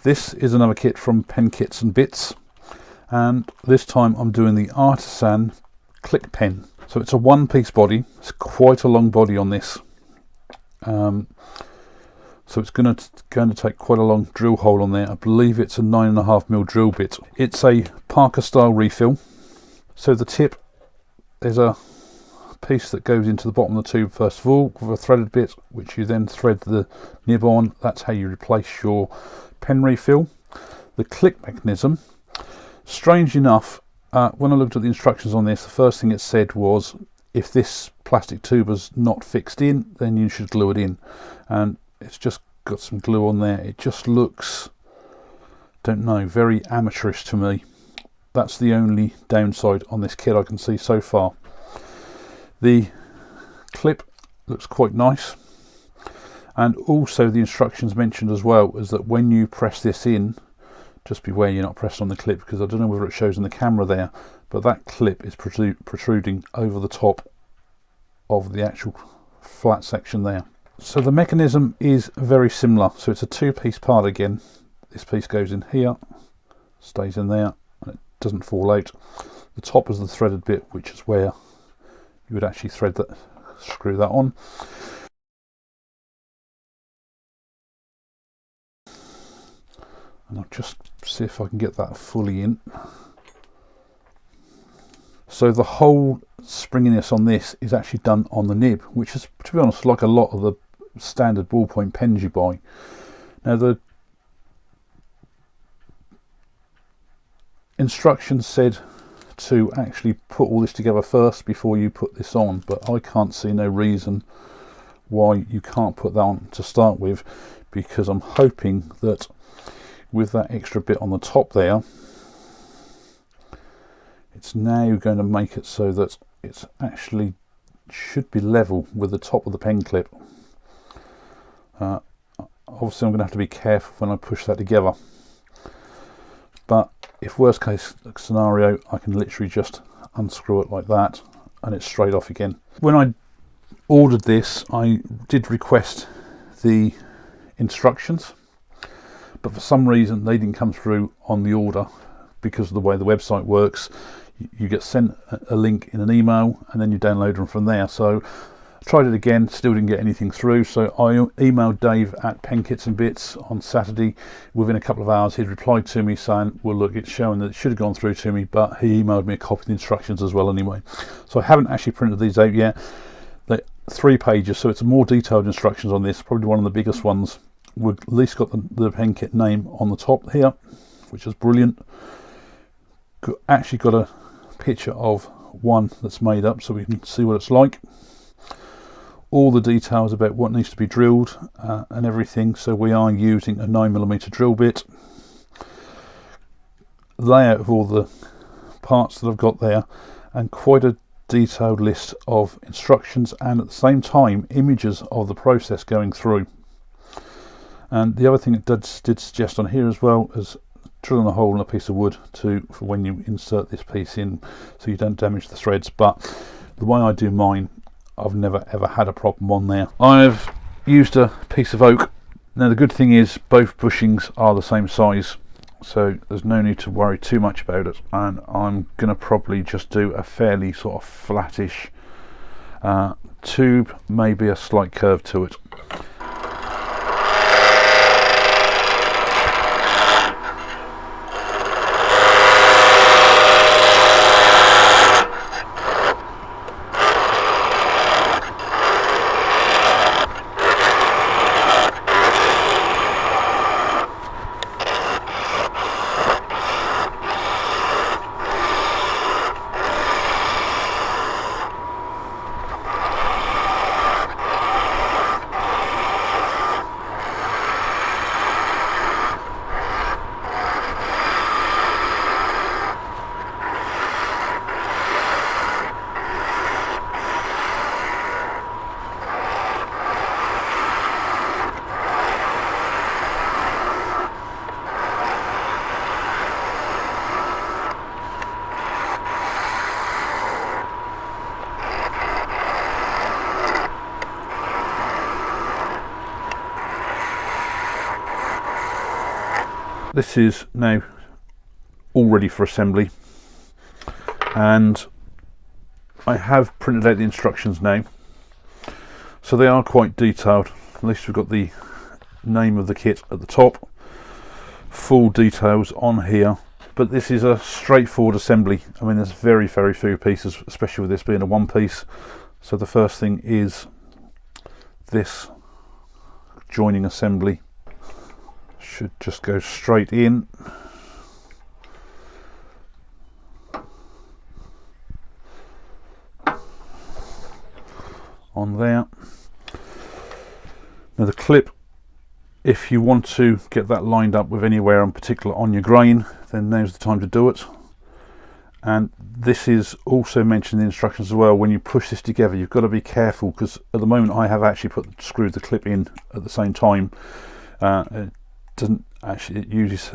This is another kit from PenKitz And Bitz, and this time I'm doing the Artisan Clicker Pen. So it's a one-piece body. It's quite a long body on this, so it's going to take quite a long drill hole on there. I believe it's a 9.5mm drill bit. It's a Parker style refill. So the tip, there's a piece that goes into the bottom of the tube first of all with a threaded bit, which you then thread the nib on. That's how you replace your pen refill. The click mechanism, strange enough, when I looked at the instructions on this, the first thing it said was if this plastic tube is not fixed in, then you should glue it in, and it's just got some glue on there. It just looks, don't know, very amateurish to me. That's the only downside on this kit I can see so far. The clip looks quite nice, and also the instructions mentioned as well is that when you press this in, just beware you're not pressing on the clip, because I don't know whether it shows in the camera there, but that clip is protruding over the top of the actual flat section there. So the mechanism is very similar. So it's a two-piece part again. This piece goes in here, stays in there, and it doesn't fall out. The top is the threaded bit, which is where you would actually thread that, screw that on. And I'll just see if I can get that fully in. So the whole springiness on this is actually done on the nib, which is, to be honest, like a lot of the standard ballpoint pens you buy. Now the instructions said to actually put all this together first before you put this on, but I can't see no reason why you can't put that on to start with, because I'm hoping that with that extra bit on the top there, it's now going to make it so that it's actually should be level with the top of the pen clip. Obviously I'm going to have to be careful when I push that together, but if worst case scenario, I can literally just unscrew it like that and it's straight off again. When I ordered this, I did request the instructions, but for some reason they didn't come through on the order because of the way the website works. You get sent a link in an email and then you download them from there. So I tried it again, still didn't get anything through, so I emailed Dave at PenKitz And Bitz on Saturday. Within a couple of hours he'd replied to me saying, well look, it's showing that it should have gone through to me, but he emailed me a copy of the instructions as well anyway. So I haven't actually printed these out yet. They're 3 pages, so it's more detailed instructions on this, probably one of the biggest ones. We've at least got the pen kit name on the top here, which is brilliant. Actually got a picture of one that's made up so we can see what it's like. All the details about what needs to be drilled and everything. So we are using a 9mm drill bit. Layout of all the parts that I've got there, and quite a detailed list of instructions, and at the same time images of the process going through. And the other thing it did suggest on here as well is drilling a hole in a piece of wood for when you insert this piece in, so you don't damage the threads. But the way I do mine, I've never ever had a problem on there. I've used a piece of oak. Now the good thing is both bushings are the same size, so there's no need to worry too much about it, and I'm going to probably just do a fairly sort of flattish tube, maybe a slight curve to it. This is now all ready for assembly, and I have printed out the instructions now, so they are quite detailed. At least we've got the name of the kit at the top, full details on here, but this is a straightforward assembly. I mean, there's very few pieces, especially with this being a one piece. So the first thing is this joining assembly. Should just go straight in. On there. Now the clip, if you want to get that lined up with anywhere in particular on your grain, then now's the time to do it. And this is also mentioned in the instructions as well. When you push this together, you've got to be careful, because at the moment I have actually screwed the clip in at the same time. It doesn't actually,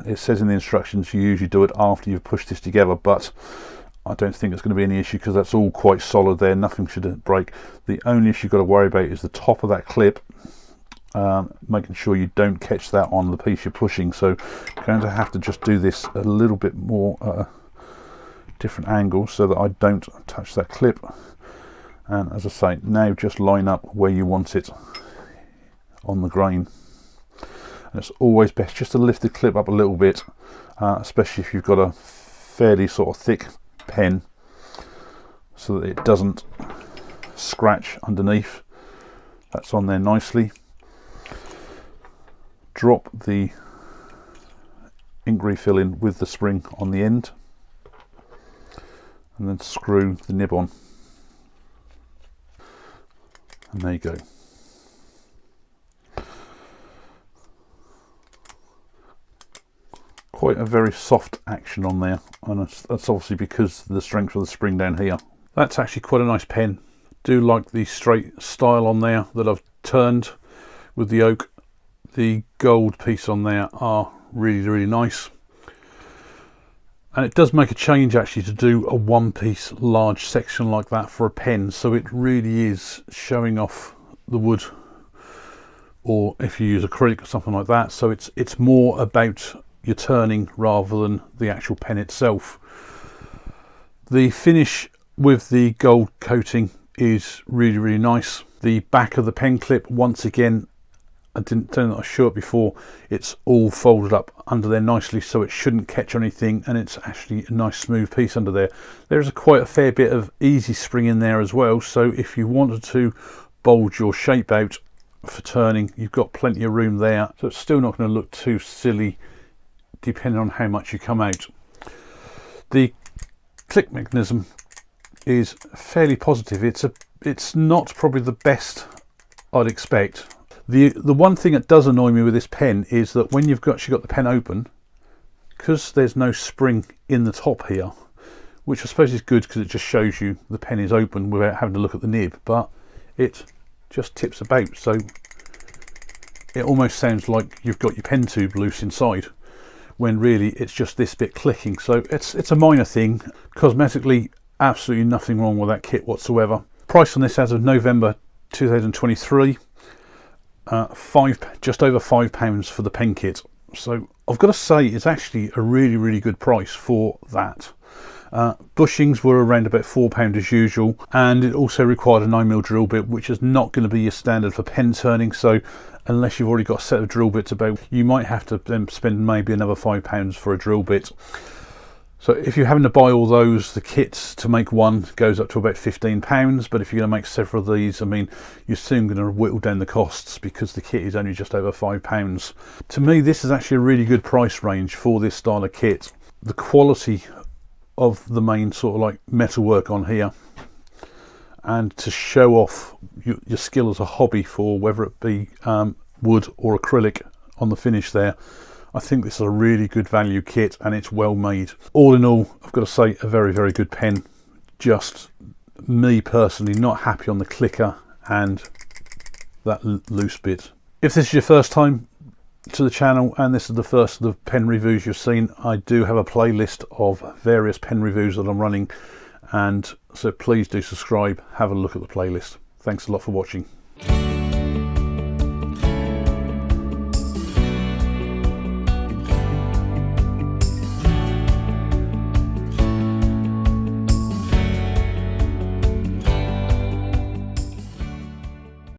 it says in the instructions you usually do it after you've pushed this together, but I don't think it's going to be any issue because that's all quite solid there. Nothing should break. The only issue you've got to worry about is the top of that clip, making sure you don't catch that on the piece you're pushing. So I'm going to have to just do this a little bit more different angle so that I don't touch that clip. And as I say, now just line up where you want it on the grain. And it's always best just to lift the clip up a little bit, especially if you've got a fairly sort of thick pen, so that it doesn't scratch underneath. That's on there nicely. Drop the ink refill in with the spring on the end, and then screw the nib on, and there you go. Quite a very soft action on there, and that's obviously because of the strength of the spring down here. That's actually quite a nice pen. Do like the straight style on there that I've turned with the oak. The gold piece on there are really nice, and it does make a change actually to do a one piece large section like that for a pen, so it really is showing off the wood, or if you use acrylic or something like that. So it's more about your turning rather than the actual pen itself. The finish with the gold coating is really nice. The back of the pen clip, once again, I didn't tell you that I showed it before, it's all folded up under there nicely, so it shouldn't catch anything, and it's actually a nice smooth piece under there. There's quite a fair bit of easy spring in there as well, so if you wanted to bulge your shape out for turning, you've got plenty of room there. So it's still not going to look too silly depending on how much you come out. The click mechanism is fairly positive. It's not probably the best I'd expect. The one thing that does annoy me with this pen is that when you've actually got the pen open, because there's no spring in the top here, which I suppose is good because it just shows you the pen is open without having to look at the nib, but it just tips about, so it almost sounds like you've got your pen tube loose inside, when really it's just this bit clicking. So it's a minor thing. Cosmetically, absolutely nothing wrong with that kit whatsoever. Price on this as of November 2023, just over £5 for the pen kit. So I've got to say it's actually a really good price for that. Bushings were around about £4 as usual, and it also required a 9mm drill bit, which is not going to be your standard for pen turning. So unless you've already got a set of drill bits about, you might have to then spend maybe another £5 for a drill bit. So if you're having to buy all those, the kits to make one goes up to about £15, but if you're going to make several of these, I mean, you're soon going to whittle down the costs because the kit is only just over £5. To me, this is actually a really good price range for this style of kit. The quality of the main sort of like metalwork on here, and to show off your skill as a hobby for whether it be wood or acrylic on the finish there, I think this is a really good value kit, and it's well made. All in all, I've got to say, a very good pen. Just me personally not happy on the clicker and that loose bit. If this is your first time to the channel and this is the first of the pen reviews you've seen, I do have a playlist of various pen reviews that I'm running, and so please do subscribe, have a look at the playlist. Thanks a lot for watching.